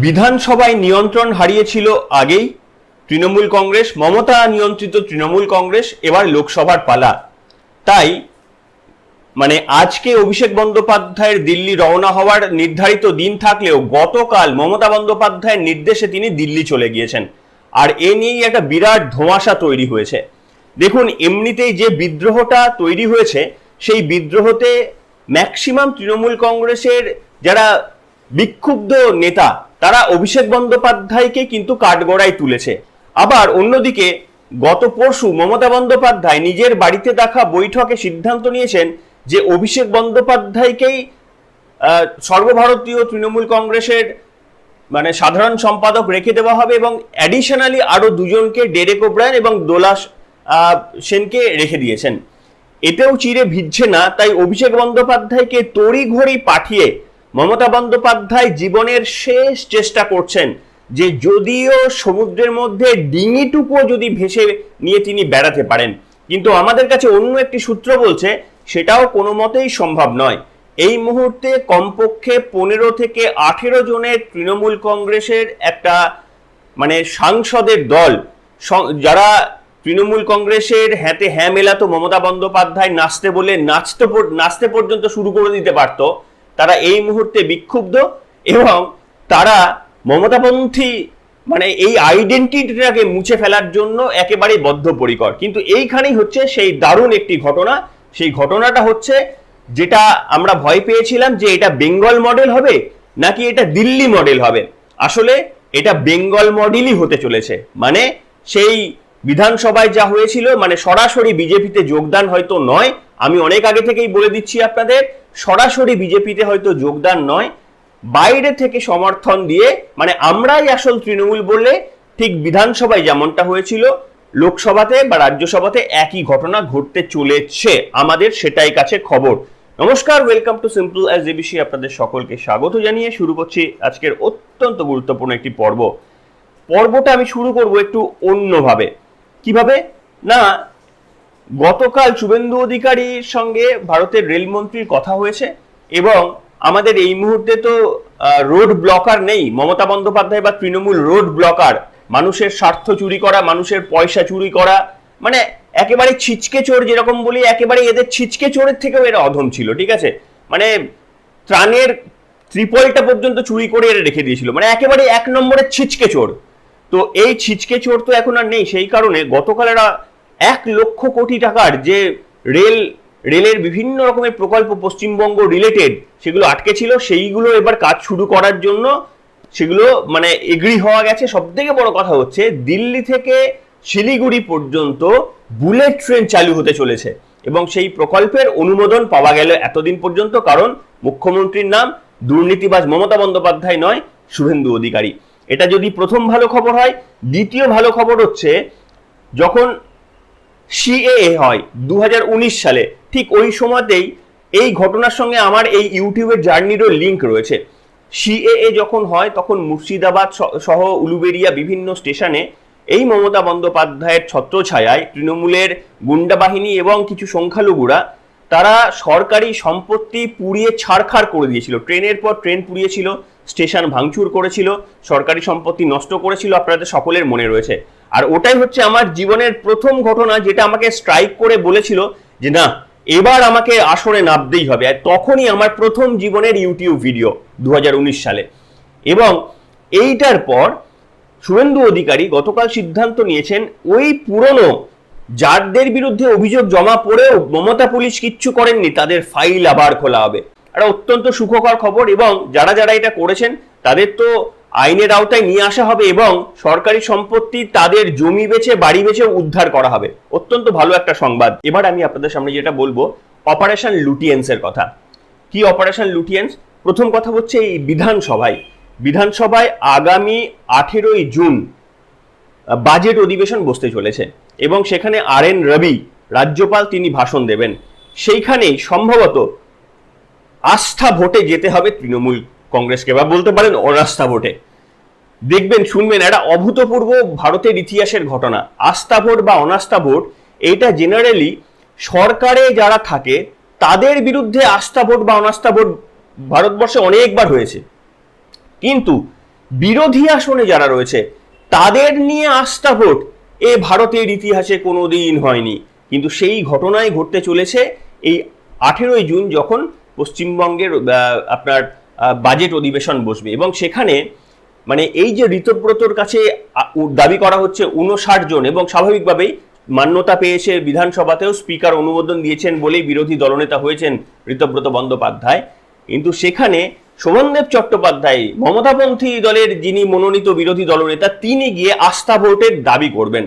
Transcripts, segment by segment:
বিধানসভায় নিয়ন্ত্রণ হারিয়েছিল আগেই তৃণমূল কংগ্রেস, মমতা নিয়ন্ত্রিত তৃণমূল কংগ্রেস। এবার লোকসভার পালা। তাই আজকে অভিষেক বন্দ্যোপাধ্যায়ের দিল্লি রওনা হওয়ার নির্ধারিত দিন থাকলেও গতকাল মমতা বন্দ্যোপাধ্যায়ের নির্দেশে তিনি দিল্লি চলে গিয়েছেন। আর এ নিয়েই একটা বিরাট ধোঁয়াশা তৈরি হয়েছে। দেখুন, এমনিতেই যে বিদ্রোহটা তৈরি হয়েছে, সেই বিদ্রোহতে ম্যাক্সিমাম তৃণমূল কংগ্রেসের যারা বিক্ষুব্ধ নেতা, তারা অভিষেক বন্দ্যোপাধ্যায়কে কিন্তু কাঠগড়ায় তুলেছে। আবার অন্যদিকে গত পরশু মমতা বন্দ্যোপাধ্যায় নিজের বাড়িতে দেখা বৈঠকে সিদ্ধান্ত নিয়েছেন যে অভিষেক বন্দ্যোপাধ্যায়কেই সর্বভারতীয় তৃণমূল কংগ্রেসের সাধারণ সম্পাদক রেখে দেওয়া হবে এবং অ্যাডিশনালি আরো দুজনকে, ডেরেক ওব্রায়েন এবং দোলা সেনকে রেখে দিয়েছেন। এতেও চিরে ভিজছে না, তাই অভিষেক বন্দ্যোপাধ্যায়কে তড়িঘড়ি পাঠিয়ে মমতা বন্দ্যোপাধ্যায় জীবনের শেষ চেষ্টা করছেন যে যদিও সমুদ্রের মধ্যে ডিঙিটুকুও যদি ভেসে নিয়ে তিনি বেড়াতে পারেন। কিন্তু আমাদের কাছে অন্য একটি সূত্র বলছে সেটাও কোনো মতেই সম্ভব নয়। এই মুহূর্তে কমপক্ষে 15 থেকে 18 জনের তৃণমূল কংগ্রেসের একটা সাংসদের দল, যারা তৃণমূল কংগ্রেসের হ্যাঁতে হ্যাঁ মেলাতো মমতা বন্দ্যোপাধ্যায় নাচতে বলে নাচতে পর্যন্ত শুরু করে দিতে পারত, তারা এই মুহূর্তে বিক্ষুব্ধ এবং তারা মমতাপন্থী এই আইডেন্টিটিটাকে মুছে ফেলার জন্য একেবারে বদ্ধপরিকর। কিন্তু এইখানেই হচ্ছে সেই দারুণ একটি ঘটনা। সেই ঘটনাটা হচ্ছে যেটা আমরা ভয় পেয়েছিলাম যে এটা বেঙ্গল মডেল হবে নাকি এটা দিল্লি মডেল হবে। আসলে এটা বেঙ্গল মডেলই হতে চলেছে। সেই বিধানসভায় যা হয়েছিল, সরাসরি বিজেপিতে যোগদান হয়তো নয়, আমি অনেক আগে থেকেই বলে দিচ্ছি আপনাদের, সরাসরি বিজেপিতে হয়তো যোগদান নয়, বাইরে থেকে সমর্থন দিয়ে আমরাই আসল তৃণমূল বলে ঠিক বিধানসভায় যেমনটা হয়েছিল, লোকসভাতে বা রাজ্যসভাতে একই ঘটনা ঘটতে চলেছে। আমাদের সেটাই কাছে খবর। নমস্কার, welcome to simple as ABC. আপনাদের সকলকে স্বাগত জানিয়ে শুরু করছি আজকের অত্যন্ত গুরুত্বপূর্ণ একটি পর্বটা আমি শুরু করব একটু অন্যভাবে। কিভাবে না, গতকাল শুভেন্দু অধিকারীর সঙ্গে ভারতের রেলমন্ত্রীর কথা হয়েছে এবং আমাদের এই মুহূর্তে তো রোড ব্লকার নেই মমতা বন্দ্যোপাধ্যায় বা তৃণমূল, রোড ব্লকার মানুষের স্বার্থ চুরি করা, মানুষের পয়সা চুরি করা, একেবারে ছিচকে চোর যেরকম বলি, একেবারে এদের ছিচকে চোরের থেকেও এরা অধম ছিল। ঠিক আছে, ত্রাণের ত্রিপলটা পর্যন্ত চুরি করে এরা রেখে দিয়েছিল, একেবারে 1 নম্বরের ছিচকে চোর। তো এই ছিচকে চোর তো এখন আর নেই। সেই কারণে গতকাল এরা 1 লক্ষ কোটি টাকার যে রেলের বিভিন্ন রকমের প্রকল্প পশ্চিমবঙ্গ রিলেটেড সেগুলো আটকে ছিল, সেইগুলো এবার কাজ শুরু করার জন্য সেগুলো এগ্রি হওয়া গেছে। সব থেকে বড় কথা হচ্ছে দিল্লি থেকে শিলিগুড়ি পর্যন্ত বুলেট ট্রেন চালু হতে চলেছে এবং সেই প্রকল্পের অনুমোদন পাওয়া গেল এতদিন পর্যন্ত, কারণ মুখ্যমন্ত্রীর নাম দুর্নীতিবাজ মমতা বন্দ্যোপাধ্যায় নয়, শুভেন্দু অধিকারী। এটা যদি প্রথম ভালো খবর হয়। দ্বিতীয় ভালো খবর হচ্ছে যখন সিএএ হয় 2019 সালে, ঠিক ওই সময়তেই এই ঘটনার সঙ্গে আমার এই ইউটিউবের জার্নিরও লিঙ্ক রয়েছে। সিএএ যখন হয় তখন মুর্শিদাবাদ সহ উলুবেড়িয়া বিভিন্ন স্টেশনে এই মমতা বন্দ্যোপাধ্যায়ের ছত্রছায়ায় তৃণমূলের গুন্ডা বাহিনী এবং কিছু সংখ্যালঘুরা তারা সরকারি সম্পত্তি পুড়িয়ে ছাড়খাড় করে দিয়েছিল। ট্রেনের পর ট্রেন পুড়িয়েছিল, স্টেশন ভাঙচুর করেছিল, সরকারি সম্পত্তি নষ্ট করেছিল, আপনাদের সকলের মনে রয়েছে। আর ওটাই হচ্ছে আমার জীবনের প্রথম ঘটনা যেটা আমাকে স্ট্রাইক করে বলেছিল যে না, এবার আমাকে আসরে নামতেই হবে। আর তখনই আমার প্রথম জীবনের ইউটিউব ভিডিও 2019 সালে। এবং এইটার পর শুভেন্দু অধিকারী গতকাল সিদ্ধান্ত নিয়েছেন ওই পুরনো যাদের বিরুদ্ধে অভিযোগ জমা পড়েও মমতা পুলিশ কিচ্ছু করেননি, তাদের ফাইল আবার খোলা হবে। একটা অত্যন্ত সুখকর খবর। এবং যারা যারা এটা করেছেন তাদের তো আইনের আওতায় নিয়ে আসা হবে এবং সরকারি সম্পত্তি, তাদের জমি বেচে, বাড়ি বেচে উদ্ধার করা হবে। অত্যন্ত ভালো একটা সংবাদ। এবার আমি আপনাদের সামনে যেটা বলবো, অপারেশন লুটিয়েন্স এর কথা। কি অপারেশন লুটিয়েন্স? প্রথম কথা হচ্ছে এই বিধানসভায় আগামী 18ই জুন বাজেট অধিবেশন বসতে চলেছে এবং সেখানে RN রবি রাজ্যপাল তিনি ভাষণ দেবেন। সেইখানেই সম্ভবত আস্থা ভোটে যেতে হবে তৃণমূল কংগ্রেসকে, বা বলতে পারেন অনাস্থা ভোটে। দেখবেন, শুনবেন, একটা অভূতপূর্ব ভারতের ইতিহাসের ঘটনা। আস্থা ভোট বা অনাস্থা ভোট, এটা জেনারেলি সরকারে যারা থাকে তাদের বিরুদ্ধে আস্থা ভোট বা অনাস্থা ভোট ভারতবর্ষে অনেকবার হয়েছে। কিন্তু বিরোধী আসনে যারা রয়েছে তাদের নিয়ে আস্থা ভোট এ ভারতের ইতিহাসে কোনোদিন হয়নি, কিন্তু সেই ঘটনাই ঘটতে চলেছে এই 18ই জুন যখন পশ্চিমবঙ্গের আপনার বাজেট অধিবেশন বসবে। এবং সেখানে মানে এই যে ঋতব্রতর কাছে দাবি করা হচ্ছে 59 জন, এবং স্বাভাবিকভাবেই মান্যতা পেয়েছে বিধানসভাতেও, স্পিকার অনুমোদন দিয়েছেন বলেই বিরোধী দলনেতা হয়েছেন ঋতব্রত বন্দ্যোপাধ্যায়। কিন্তু সেখানে শোভনদেব চট্টোপাধ্যায়, মমতাপন্থী দলের যিনি মনোনীত বিরোধী দলনেতা, তিনি গিয়ে আস্থা ভোটের দাবি করবেন।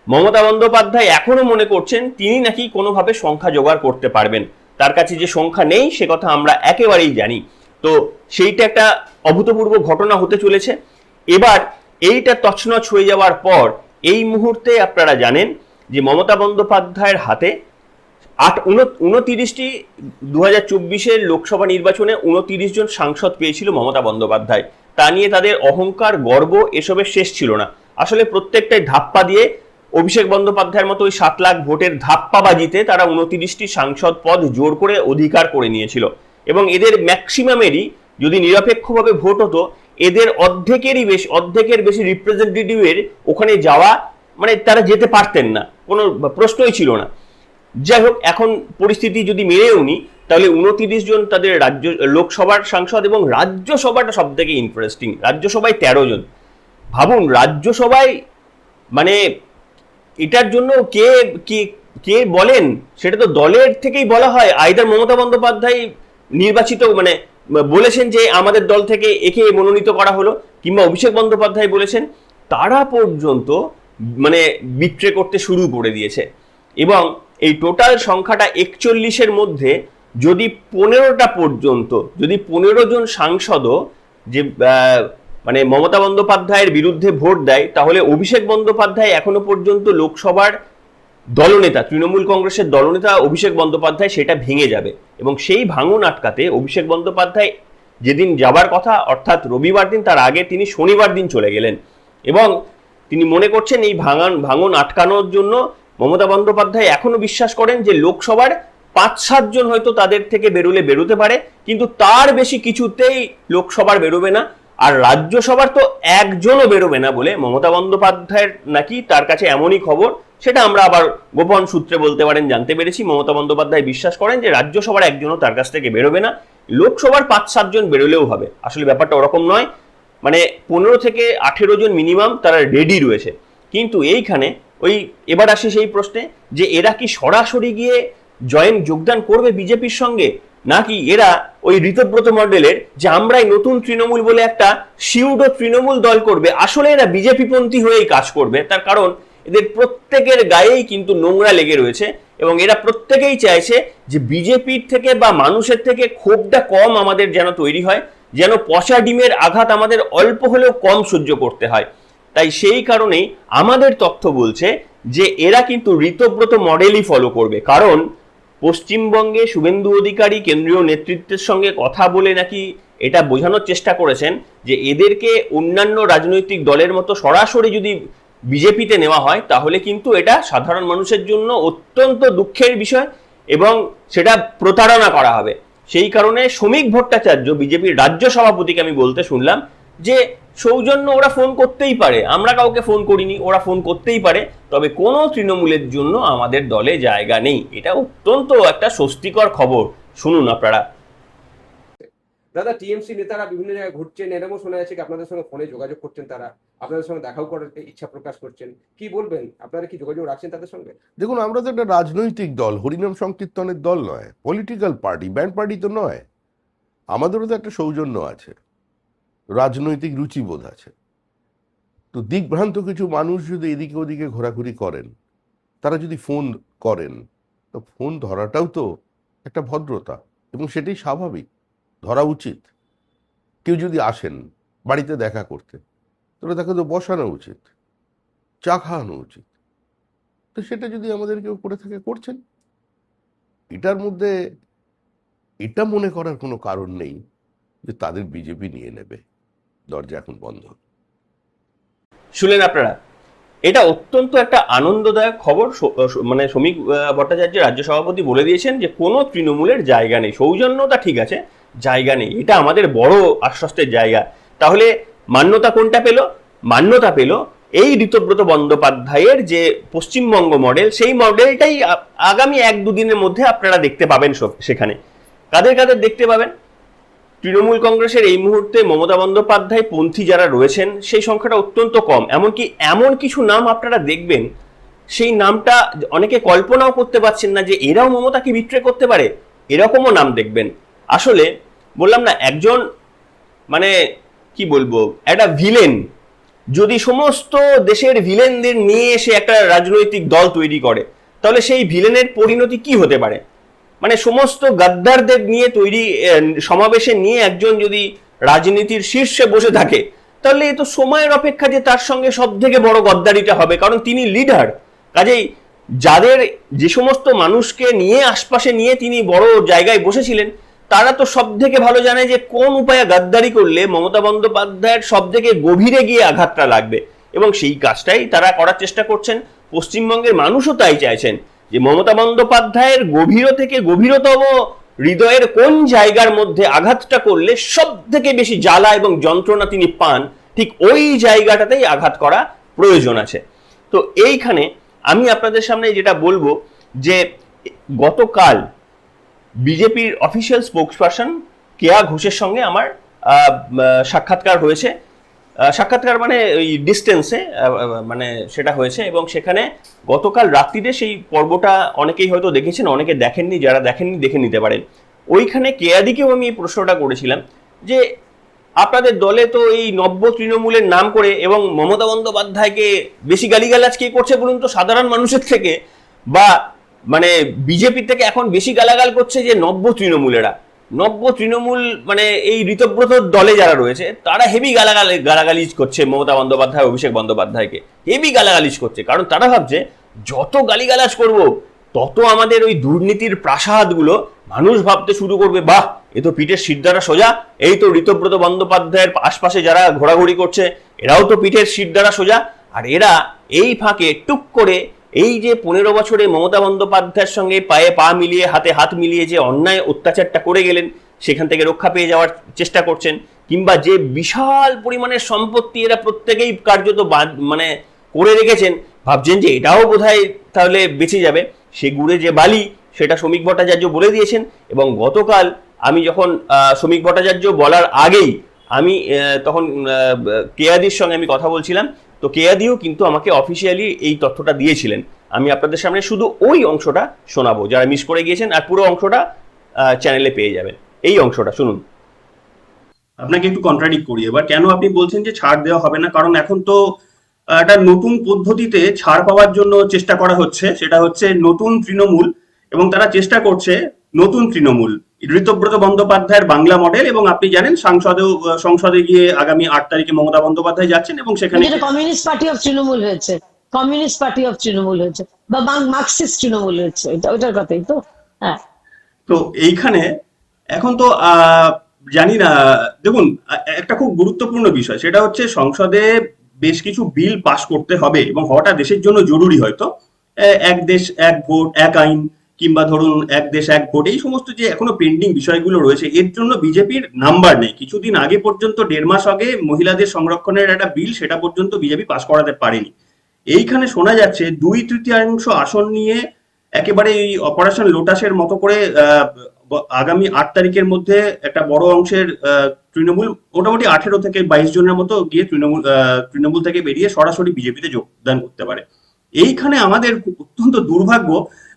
মমতা বন্দ্যোপাধ্যায় এখনো মনে করছেন তিনি নাকি কোনোভাবে সংখ্যা জোগাড় করতে পারবেন, তার কাছে যে সংখ্যা নেই সে কথা আমরা একেবারেই জানি। তো সেইটা একটা অভূতপূর্ব ঘটনা হতে চলেছে। এবার এইটা তছনছ হয়ে যাওয়ার পর এই মুহূর্তে আপনারা জানেন যে মমতা বন্দ্যোপাধ্যায়ের হাতে 29টি 2024-এর লোকসভা নির্বাচনে 29 জন সাংসদ পেয়েছিল মমতা বন্দ্যোপাধ্যায়। তা নিয়ে তাদের অহংকার, গর্ব এসবের শেষ ছিল না। আসলে প্রত্যেকটাই ধাপ্পা দিয়ে অভিষেক বন্দ্যোপাধ্যায়ের মতো ওই 7 লাখ ভোটের ধাপ্পাবাজিতে তারা 29টি সাংসদ পদ জোর করে অধিকার করে নিয়েছিল। এবং এদের ম্যাক্সিমামেরই যদি নিরপেক্ষভাবে ভোট হতো, এদের অর্ধেকের বেশি রিপ্রেজেন্টেটিভের ওখানে যাওয়া মানে তারা যেতে পারতেন না, কোনো প্রশ্নই ছিল না। যাই হোক, এখন পরিস্থিতি যদি মেনেও নি তাহলে 29 জন তাদের লোকসভার সাংসদ, এবং রাজ্যসভাটা সব থেকে ইন্টারেস্টিং, রাজ্যসভায় 13 জন। ভাবুন, রাজ্যসভায় মানে এটার জন্য কে কে কে বলেন সেটা তো দলের থেকেই বলা হয়। আইদার মমতা বন্দ্যোপাধ্যায় নির্বাচিত মানে বলেছেন যে আমাদের দল থেকে একে মনোনীত করা হলো, কিংবা অভিষেক বন্দ্যোপাধ্যায় বলেছেন, তারা পর্যন্ত মানে বিট্রে করতে শুরু করে দিয়েছে। এবং এই টোটাল সংখ্যাটা 41-এর মধ্যে যদি 15টা পর্যন্ত, যদি 15 জন সাংসদও যে মানে মমতা বন্দ্যোপাধ্যায়ের বিরুদ্ধে ভোট দেয়, তাহলে অভিষেক বন্দ্যোপাধ্যায় এখনো পর্যন্ত লোকসভার দলনেতা, তৃণমূল কংগ্রেসের দলনেতা অভিষেক বন্দ্যোপাধ্যায়, সেটা ভেঙে যাবে। এবং সেই ভাঙন আটকাতে অভিষেক বন্দ্যোপাধ্যায় যেদিন যাবার কথা অর্থাৎ রবিবার দিন, তার আগে তিনি শনিবার দিন চলে গেলেন। এবং তিনি মনে করছেন এই ভাঙন আটকানোর জন্য মমতা বন্দ্যোপাধ্যায় এখনো বিশ্বাস করেন যে লোকসভার 5-7 জন হয়তো তাদের থেকে বেরোতে পারে, কিন্তু তার বেশি কিছুতেই লোকসভার বেরোবে না। আর রাজ্যসভার তো একজনও বেরোবে না বলে মমতা বন্দ্যোপাধ্যায়ের নাকি তার কাছে এমনই খবর, সেটা আমরা আবার গোপন সূত্রে বলতে পারেন জানতে পেরেছি। মমতা বন্দ্যোপাধ্যায় বিশ্বাস করেন যে রাজ্যসভার একজনও তার কাছ থেকে বেরোবে না, লোকসভার 5-7 জন বেরোলেও হবে। আসলে ব্যাপারটা ওরকম নয়, মানে 15 থেকে 18 জন মিনিমাম তারা রেডি রয়েছে। কিন্তু এইখানে ওই এবার আসে সেই প্রশ্নে যে এরা কি সরাসরি গিয়ে যোগদান করবে বিজেপির সঙ্গে, নাকি এরা ওই ঋতব্রত মডেলের যে আমরাই নতুন তৃণমূল বলে একটা সিউডো তৃণমূল দল করবে, আসলে এরা বিজেপি পন্থী হয়েই কাজ করবে। তার কারণ এদের প্রত্যেকের গায়েই কিন্তু নোংরা লেগে রয়েছে, এবং এরা প্রত্যেকেই চাইছে যে বিজেপির থেকে বা মানুষের থেকে ক্ষোভটা কম আমাদের যেন তৈরি হয়, যেন পচা ডিমের আঘাত আমাদের অল্প হলেও কম সহ্য করতে হয়। তাই সেই কারণেই আমাদের তথ্য বলছে যে এরা কিন্তু ঋতব্রত মডেলই ফলো করবে। কারণ পশ্চিমবঙ্গে শুভেন্দু অধিকারী কেন্দ্রীয় নেতৃত্বের সঙ্গে কথা বলে নাকি এটা বোঝানোর চেষ্টা করেছেন যে এদেরকে অন্যান্য রাজনৈতিক দলের মতো সরাসরি যদি বিজেপিতে নেওয়া হয় তাহলে কিন্তু এটা সাধারণ মানুষের জন্য অত্যন্ত দুঃখের বিষয়, এবং সেটা প্রতারণা করা হবে। সেই কারণে শ্রমিক ভট্টাচার্য, বিজেপির রাজ্য সভাপতিকে আমি বলতে শুনলাম যে সৌজন্য ওরা ফোন করতেই পারে, আমরা কাউকে ফোন করিনি, ওরা ফোন করতেই পারে, তবে কোনো তৃণমূলের জন্য আমাদের দলে জায়গা নেই। এটা অত্যন্ত একটা স্বস্তিকর খবর, শুনুন আপনারা। দাদা, টিএমসি নেতারা বিভিন্ন জায়গায় ঘুরছেন, এরকমও শোনা যাচ্ছে কি আপনাদের সঙ্গে ফোনে যোগাযোগ করছেন, তারা আপনাদের সঙ্গে দেখাও করার ইচ্ছা প্রকাশ করছেন, কি বলবেন? আপনারা কি যোগাযোগ রাখছেন তাদের সঙ্গে? দেখুন, আমরা তো একটা রাজনৈতিক দল, হরিনাম সংকীর্তনের দল নয়, পলিটিক্যাল পার্টি, ব্যান্ড পার্টি তো নয়। আমাদেরও তো একটা সৌজন্য আছে, রাজনৈতিক রুচিবোধ আছে। তো দিকভ্রান্ত কিছু মানুষ যদি এদিকে ওদিকে ঘোরাঘুরি করেন, তারা যদি ফোন করেন, তো ফোন ধরাটাও তো একটা ভদ্রতা, এবং সেটাই স্বাভাবিক, ধরা উচিত। কেউ যদি আসেন বাড়িতে দেখা করতে, তাহলে তাকে তো বসানো উচিত, চা খাওয়ানো উচিত। তো সেটা যদি আমাদের কেউ করে থাকে, করছেন। এটার মধ্যে এটা মনে করার কোনো কারণ নেই যে তাদের বিজেপি নিয়ে নেবে। দরজা এখন বন্ধ। শুনলেন আপনারা, এটা অত্যন্ত একটা আনন্দদায়ক খবর। মানে শ্রমিক ভট্টাচার্য রাজ্য সভাপতি বলে দিয়েছেন যে কোনো তৃণমূলের জায়গা নেই, সৌজন্যতা ঠিক আছে, জায়গা নেই। এটা আমাদের বড় আশ্বস্তের জায়গা। তাহলে মান্যতা কোনটা পেল? মান্যতা পেল এই ঋতব্রত বন্দ্যোপাধ্যায়ের যে পশ্চিমবঙ্গ মডেল, সেই মডেলটাই আগামী 1-2 দিনের মধ্যে আপনারা দেখতে পাবেন সেখানে। কাদের কাদের দেখতে পাবেন? তৃণমূল কংগ্রেসের এই মুহূর্তে মমতা বন্দ্যোপাধ্যায় পন্থী যারা রয়েছেন সেই সংখ্যাটা অত্যন্ত কম। এমনকি এমন কিছু নাম আপনারা দেখবেন, সেই নামটা অনেকে কল্পনাও করতে পারছেন না যে এরাও মমতাকে বিট্রে করতে পারে, এরকমও নাম দেখবেন। আসলে বললাম না, একজন মানে কি বলবো, একটা ভিলেন যদি সমস্ত দেশের ভিলেনদের নিয়ে এসে একটা রাজনৈতিক দল তৈরি করে, তাহলে সেই ভিলেনের পরিণতি কি হতে পারে? মানে সমস্ত গাদ্দারদের নিয়ে তৈরি সমাবেশে নিয়ে একজন যদি রাজনীতির শীর্ষে বসে থাকে, তাহলে এ তো সময়ের অপেক্ষা যে তার সঙ্গে সব থেকে বড় গদ্দারিটা হবে, কারণ তিনি লিডার। কাজেই যাদের যে সমস্ত মানুষকে নিয়ে আশপাশে নিয়ে তিনি বড় জায়গায় বসেছিলেন, তারা তো সব থেকে ভালো জানে যে কোন উপায়ে গাদ্দারি করলে মমতা বন্দ্যোপাধ্যায়ের সব থেকে গভীরে গিয়ে আঘাতটা লাগবে, এবং সেই কাজটাই তারা করার চেষ্টা করছেন। পশ্চিমবঙ্গের মানুষও তাই চাইছেন যে মমতা বন্দ্যোপাধ্যায়ের গভীর থেকে গভীরতম হৃদয়ের কোন জায়গার মধ্যে আঘাতটা করলে সব থেকে বেশি জ্বালা এবং যন্ত্রণা তিনি পান, ঠিক ওই জায়গাটাতেই আঘাত করা প্রয়োজন আছে। তো এইখানে আমি আপনাদের সামনে যেটা বলবো যে গতকাল বিজেপির অফিসিয়াল স্পোকসপারসন কেয়া ঘোষের সঙ্গে আমার সাক্ষাৎকার হয়েছে। সাক্ষাৎকার মানে ওই ডিস্টেন্সে মানে সেটা হয়েছে, এবং সেখানে গতকাল রাত্রিতে সেই পর্বটা অনেকেই হয়তো দেখেছেন, অনেকে দেখেননি, যারা দেখেননি দেখে নিতে পারেন। ওইখানে কেয়াদিকেও আমি এই প্রশ্নটা করেছিলাম যে আপনাদের দলে তো এই নব্য তৃণমূলের নাম করে, এবং মমতা বন্দ্যোপাধ্যায়কে বেশি গালিগালাজ কে করছে বলুন তো, সাধারণ মানুষের থেকে, বা মানে বিজেপি থেকে এখন বেশি গালাগাল করছে যে নব্য তৃণমূলেরা। নব্য তৃণমূল মানে এই ঋতব্রত দলে যারা রয়েছে তারা হেভি গালাগালিজ করছে মমতা বন্দ্যোপাধ্যায়, অভিষেক বন্দ্যোপাধ্যায়কে হেভি গালাগালিজ করছে, কারণ তারা ভাবছে যত গালিগালাজ করব তত আমাদের ওই দুর্নীতির প্রাসাদগুলো মানুষ ভাবতে শুরু করবে, বাহ এ তো পিঠের শিরদাঁড়া সোজা, এই তো ঋতব্রত বন্দ্যোপাধ্যায়ের আশপাশে যারা ঘোরাঘুরি করছে এরাও তো পিঠের শিরদাঁড়া সোজা। আর এরা এই ফাঁকে টুক করে এই যে 15 বছরে মমতা বন্দ্যোপাধ্যায়ের সঙ্গে পায়ে পা মিলিয়ে হাতে হাত মিলিয়ে যে অন্যায় অত্যাচারটা করে গেলেন, সেখান থেকে রক্ষা পেয়ে যাওয়ার চেষ্টা করছেন, কিংবা যে বিশাল পরিমাণের সম্পত্তি এরা প্রত্যেকেই কার্যত মানে করে রেখেছেন, ভাবছেন যে এটাও বোধহয় তাহলে বেঁচে যাবে। সে গুড়ে যে বালি, সেটা শ্রমিক ভট্টাচার্য বলে দিয়েছেন। এবং গতকাল আমি যখন শ্রমিক ভট্টাচার্য বলার আগেই আমি তখন কেয়াদির সঙ্গে আমি কথা বলছিলাম, তো কেয়াদিও কিন্তু আমাকে অফিসিয়ালি এই তথ্যটা দিয়েছিলেন। আমি আপনাদের সামনে শুধু ওই অংশটা শোনাবো, যারা মিস করে গিয়েছেন, আর পুরো অংশটা চ্যানেলে পেয়ে যাবেন। এই অংশটা শুনুন। আপনাকে একটু কন্ট্রাডিক্ট করি এবার, কেন আপনি বলছেন যে ছাড় দেওয়া হবে না? কারণ এখন তো একটা নতুন পদ্ধতিতে ছাড় পাওয়ার জন্য চেষ্টা করা হচ্ছে, সেটা হচ্ছে নতুন তৃণমূল, এবং তারা চেষ্টা করছে নতুন তৃণমূল ঋতব্রত বন্দ্যোপাধ্যায়ের বাংলা মডেল। এবং আপনি জানেন সংসদে গিয়ে আগামী 8 তারিখে মমতা বন্দ্যোপাধ্যায় যাচ্ছেন, এবং সেখানে কমিউনিস্ট পার্টি অফ তৃণমূল হয়েছে, কমিউনিস্ট পার্টি অফ তৃণমূল হয়েছে, বা মার্কসিস্ট তৃণমূল হয়েছে, ওইটার কথাই তো। হ্যাঁ, তো এইখানে এখন তো জানি না, দেখুন একটা খুব গুরুত্বপূর্ণ বিষয়, সেটা হচ্ছে সংসদে বেশ কিছু বিল পাশ করতে হবে, এবং হওয়াটা দেশের জন্য জরুরি। হয়তো এক দেশ এক ভোট এক আইন, কিংবা ধরুন এক দেশ এক ভোট, এই সমস্ত যে এখনো পেন্ডিং বিষয়গুলো রয়েছে, এর জন্য বিজেপির নাম্বার নেই। কিছুদিন আগে পর্যন্ত, 1.5 মাস আগে মহিলাদের সংরক্ষণের একটা বিল, সেটা পর্যন্ত বিজেপি পাশ করাতে পারেনি। এইখানে শোনা যাচ্ছে 2/3 আসন নিয়ে একেবারে এই অপারেশন লোটাসের মতো করে আগামী 8 তারিখের মধ্যে একটা বড় অংশের তৃণমূল, মোটামুটি 18 থেকে 22 জনের মতো গিয়ে তৃণমূল থেকে বেরিয়ে সরাসরি বিজেপিতে যোগদান করতে পারে। এইখানে আমাদের অত্যন্ত দুর্ভাগ্য,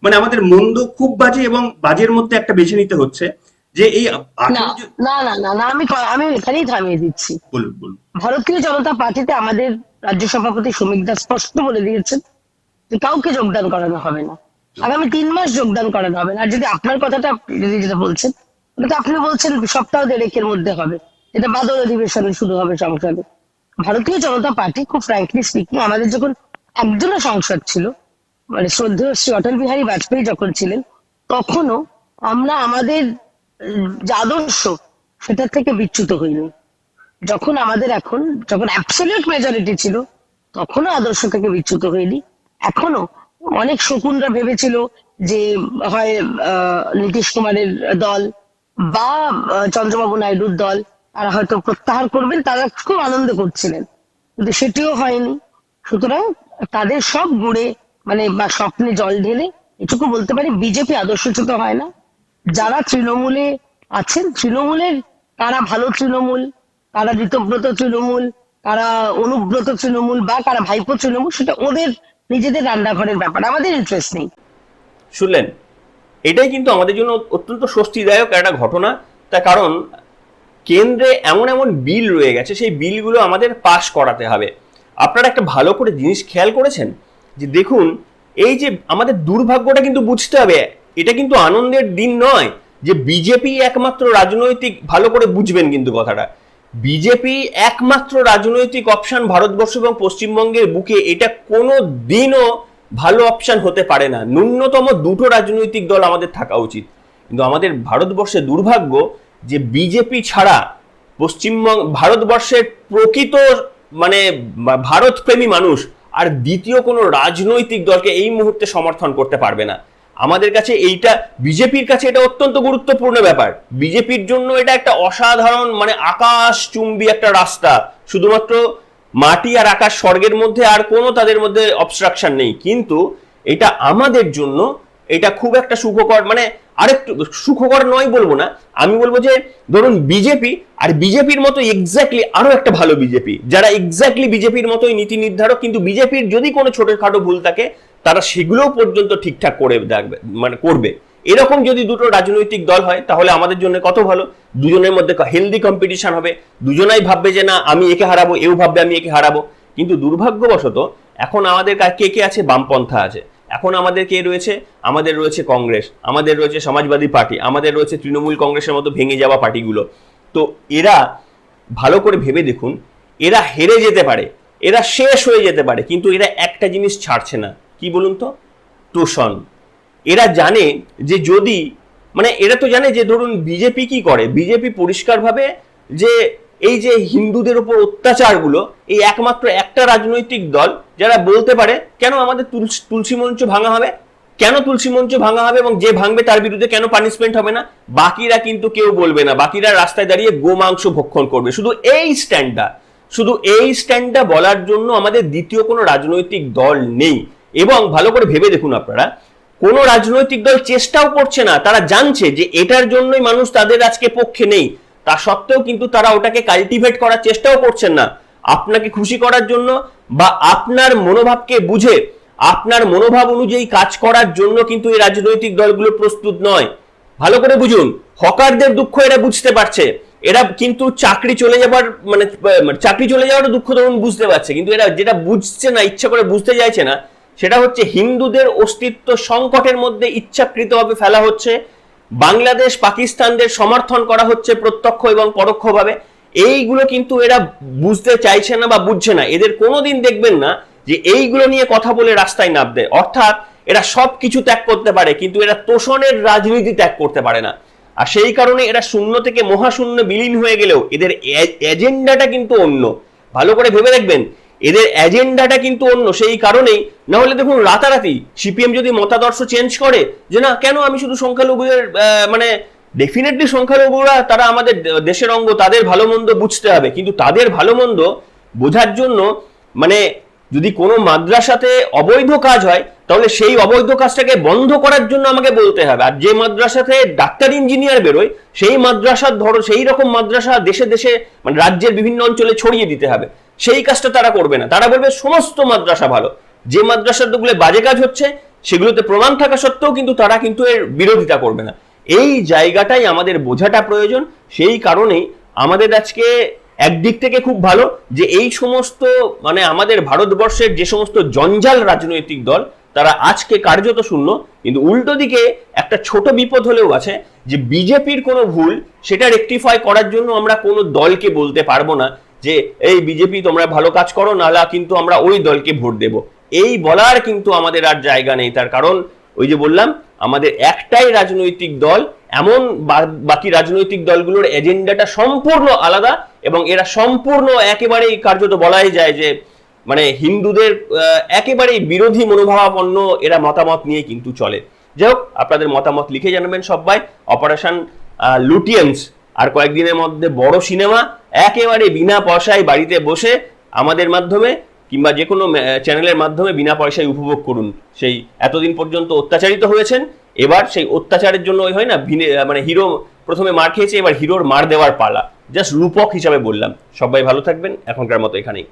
মানে আমাদের মন্দ খুব বাজে, এবং বাজের মধ্যে একটা বেছে নিতে হচ্ছে যে এই আমি এখানেই থামিয়ে দিচ্ছি। বলুন। ভারতীয় জনতা পার্টিতে আমাদের রাজ্য সভাপতি শ্রমিক দাস স্পষ্ট বলে দিয়েছেন যে কাউকে যোগদান করানো হবে না, আগামী 3 মাস যোগদান করানো হবে না। আর যদি আপনার কথাটা যেটা বলছেন, ওটা তো আপনি বলছেন সপ্তাহ 1.5-এর মধ্যে হবে, এটা বাদল অধিবেশনে শুরু হবে সংসদে। ভারতীয় জনতা পার্টি, খুব ফ্র্যাঙ্কলি স্পিকিং, আমাদের যখন একজনও সংসদ ছিল, মানে শ্রদ্ধেয় শ্রী অটল বিহারী বাজপেয়ী যখন ছিলেন, তখনও আমরা আমাদের যে আদর্শ সেটার থেকে বিচ্যুত হইনি। যখন অ্যাবসলিউট মেজরিটি ছিল, তখনও আদর্শ থেকে বিচ্যুত হয়নি। এখনো অনেক শকুনরা ভেবেছিল যে হয় নীতিশ কুমারের দল বা চন্দ্রবাবু নাইডুর দল আর হয়তো প্রত্যাহার করবেন, তারা খুব আনন্দ করছিলেন, কিন্তু সেটিও হয়নি। সুতরাং তাদের সব গুড়ে মানে বা স্বপ্নে জল ঢেলে এটুকু বলতে পারি, বিজেপি আদর্শচ্যুত হয় না। যারা তৃণমূলে আছেন, তৃণমূলের কারা ভালো তৃণমূল, কারা ঋতব্রত তৃণমূল, কারা অনুব্রত তৃণমূল বা কারা ভাইপো তৃণমূল, সেটা ওদের নিজেদের রান্নাঘরের ব্যাপার, আমাদের ইন্টারেস্ট নেই। শুনলেন, এটাই কিন্তু আমাদের জন্য অত্যন্ত স্বস্তিদায়ক একটা ঘটনা। তার কারণ কেন্দ্রে এমন এমন বিল রয়ে গেছে, সেই বিলগুলো আমাদের পাশ করাতে হবে। আপনারা একটা ভালো করে জিনিস খেয়াল করেছেন যে দেখুন, এই যে আমাদের দুর্ভাগ্যটা কিন্তু বুঝতে হবে, এটা কিন্তু আনন্দের দিন নয় যে বিজেপি একমাত্র রাজনৈতিক, ভালো করে বুঝবেন কিন্তু কথাটা, বিজেপি একমাত্র রাজনৈতিক অপশন ভারতবর্ষ এবং পশ্চিমবঙ্গের বুকে, এটা কোনো দিনও ভালো অপশন হতে পারে না। ন্যূনতম দুটো রাজনৈতিক দল আমাদের থাকা উচিত। কিন্তু আমাদের ভারতবর্ষে দুর্ভাগ্য যে বিজেপি ছাড়া পশ্চিমবঙ্গ, ভারতবর্ষের প্রকৃত মানে ভারতপ্রেমী মানুষ আর দ্বিতীয় কোনো রাজনৈতিক দলকে এই মুহূর্তে সমর্থন করতে পারবে না। আমাদের কাছে এইটা, বিজেপির কাছে এটা অত্যন্ত গুরুত্বপূর্ণ ব্যাপার। বিজেপির জন্য এটা একটা অসাধারণ মানে আকাশ চুম্বী একটা রাস্তা, শুধুমাত্র মাটি আর আকাশ স্বর্গের মধ্যে, আর কোনো তাদের মধ্যে অবস্ট্রাকশন নেই। কিন্তু এটা আমাদের জন্য এটা খুব একটা সুখকর, মানে আরেকটু সুখকর নয় বলবো না, আমি বলবো যে ধরুন বিজেপি আর বিজেপির মতো এক্স্যাক্টলি আরো একটা ভালো বিজেপি, যারা এক্স্যাক্টলি বিজেপির মতোই নীতি নির্ধারক, কিন্তু বিজেপির যদি কোনো ছোটখাটো ভুল থাকে তারা সেগুলোও পর্যন্ত ঠিকঠাক করে দেখবে, মানে করবে। এরকম যদি দুটো রাজনৈতিক দল হয় তাহলে আমাদের জন্য কত ভালো। দুজনের মধ্যে হেলদি কম্পিটিশন হবে, দুজনাই ভাববে যে না আমি একে হারাবো, এও ভাববে আমি একে হারাবো। কিন্তু দুর্ভাগ্যবশত এখন আমাদের কে কে আছে, বামপন্থা আছে, এখন আমাদের কে রয়েছে, আমাদের রয়েছে কংগ্রেস, আমাদের রয়েছে সমাজবাদী পার্টি, আমাদের রয়েছে তৃণমূল কংগ্রেসের মতো ভেঙে যাওয়া পার্টিগুলো। তো এরা ভালো করে ভেবে দেখুন, এরা হেরে যেতে পারে, এরা শেষ হয়ে যেতে পারে, কিন্তু এরা একটা জিনিস ছাড়ছে না, কি বলুন তো, তোষণ। এরা জানে যে যদি, মানে এরা তো জানে যে ধরুন বিজেপি কি করে, বিজেপি পরিষ্কারভাবে যে এই যে হিন্দুদের উপর অত্যাচারগুলো, এই একমাত্র একটা রাজনৈতিক দল যারা বলতে পারে কেন আমাদের তুলসী মঞ্চ ভাঙা হবে, কেন তুলসী মঞ্চ ভাঙা হবে, এবং যে ভাঙবে তার বিরুদ্ধে কেন পানিশমেন্ট হবে না। বাকিরা কিন্তু কেউ বলবে না, বাকিরা রাস্তায় দাঁড়িয়ে গোমাংস ভক্ষণ করবে। শুধু এই স্ট্যান্ডটা বলার জন্য আমাদের দ্বিতীয় কোনো রাজনৈতিক দল নেই। এবং ভালো করে ভেবে দেখুন আপনারা, কোনো রাজনৈতিক দল চেষ্টাও করছে না, তারা জানছে যে এটার জন্যই মানুষ তাদের আজকে পক্ষে নেই, তা সত্ত্বেও কিন্তু তারা ওটাকে কাল্টিভেট করার চেষ্টাও করছেন না আপনাকে খুশি করার জন্য, বা আপনার মনোভাবকে বুঝে আপনার মনোভাব অনুযায়ী কাজ করার জন্য কিন্তু এই রাজনৈতিক দলগুলো প্রস্তুত নয়। ভালো করে বুঝুন, হকারদের দুঃখ এরা বুঝতে পারছে, এরা কিন্তু চাকরি চলে যাওয়ার দুঃখ ধরুন বুঝতে পারছে, কিন্তু এরা যেটা বুঝছে না, ইচ্ছা করে বুঝতে চাইছে না, সেটা হচ্ছে হিন্দুদের অস্তিত্ব সংকটের মধ্যে ইচ্ছাকৃতভাবে ফেলা হচ্ছে, বাংলাদেশ পাকিস্তানদের সমর্থন করা হচ্ছে প্রত্যক্ষ এবং পরোক্ষভাবে। এইগুলো কিন্তু এরা বুঝতে চাইছে না বা বুঝছে না। এদের কোনোদিন দেখবেন না যে এইগুলো নিয়ে কথা বলে রাস্তায় নামবে, অর্থাৎ এরা সবকিছু ত্যাগ করতে পারে কিন্তু এরা তোষণের রাজনীতি ত্যাগ করতে পারে না। আর সেই কারণে এরা শূন্য থেকে মহাশূন্য বিলীন হয়ে গেলেও এদের এজেন্ডাটা কিন্তু অন্য। ভালো করে ভেবে দেখবেন, এদের এজেন্ডাটা কিন্তু অন্য। সেই কারণেই না হলে দেখুন রাতারাতি সিপিএম যদি মতাদর্শ চেঞ্জ করে যে না কেন আমি শুধু সংখ্যালঘুদের, মানে ডেফিনেটলি সংখ্যালঘুরা তারা আমাদের দেশের অঙ্গ, তাদের ভালো মন্দ বুঝতে হবে, কিন্তু তাদের ভালো মন্দ বোঝার জন্য মানে যদি কোনো মাদ্রাসাতে অবৈধ কাজ হয় তাহলে সেই অবৈধ কাজটাকে বন্ধ করার জন্য আমাকে বলতে হবে। আর যে মাদ্রাসাতে ডাক্তার ইঞ্জিনিয়ার বেরোয় সেই মাদ্রাসার ধরো সেই রকম মাদ্রাসা দেশে দেশে মানে রাজ্যের বিভিন্ন অঞ্চলে ছড়িয়ে দিতে হবে, সেই কাজটা তারা করবে না। তারা বলবে সমস্ত মাদ্রাসা ভালো, যে মাদ্রাসাগুলো বাজে কাজ হচ্ছে সেগুলোতে প্রমাণ থাকা সত্ত্বেও কিন্তু তারা কিন্তু এর বিরোধিতা করবে না। এই জায়গাটাই আমাদের বোঝাটা প্রয়োজন। সেই কারণেই আমাদের আজকে একদিক থেকে খুব ভালো যে এই সমস্ত মানে আমাদের ভারতবর্ষের যে সমস্ত জঞ্জাল রাজনৈতিক দল তারা আজকে কার্যত শূন্য, কিন্তু উল্টো দিকে একটা ছোট বিপদ হলেও আছে যে বিজেপির কোনো ভুল সেটা রেকটিফাই করার জন্য আমরা কোনো দলকে বলতে পারবো না যে এই বিজেপি তোমরা ভালো কাজ করো, নালা কিন্তু আমরা ওই দলকে ভোট দেব, এই বলার কিন্তু আমাদের আর জায়গা নেই। তার কারণ ওই যে বললাম আমাদের একটাই রাজনৈতিক দল, এমন বাকি রাজনৈতিক দলগুলোর এজেন্ডাটা সম্পূর্ণ আলাদা এবং এরা সম্পূর্ণ একেবারেই কার্যত বলাই যায় যে মানে হিন্দুদের একেবারেই বিরোধী মনোভাবাপন্ন এরা মতামত নিয়ে কিন্তু চলে। যাই হোক, আপনাদের মতামত লিখে জানাবেন সবাই। অপারেশন লুটিয়েন্স আর কয়েকদিনের মধ্যে বড় সিনেমা একেবারে বিনা পয়সায় বাড়িতে বসে আমাদের মাধ্যমে কিংবা যে কোনো চ্যানেলের মাধ্যমে বিনা পয়সায় উপভোগ করুন। সেই এতদিন পর্যন্ত অত্যাচারিত হয়েছেন, এবার সেই অত্যাচারের জন্য ওই হয় না মানে হিরো প্রথমে মার খেয়েছে, এবার হিরোর মার দেওয়ার পালা। জাস্ট রূপক হিসাবে বললাম। সবাই ভালো থাকবেন, এখনকার মতো এখানেই।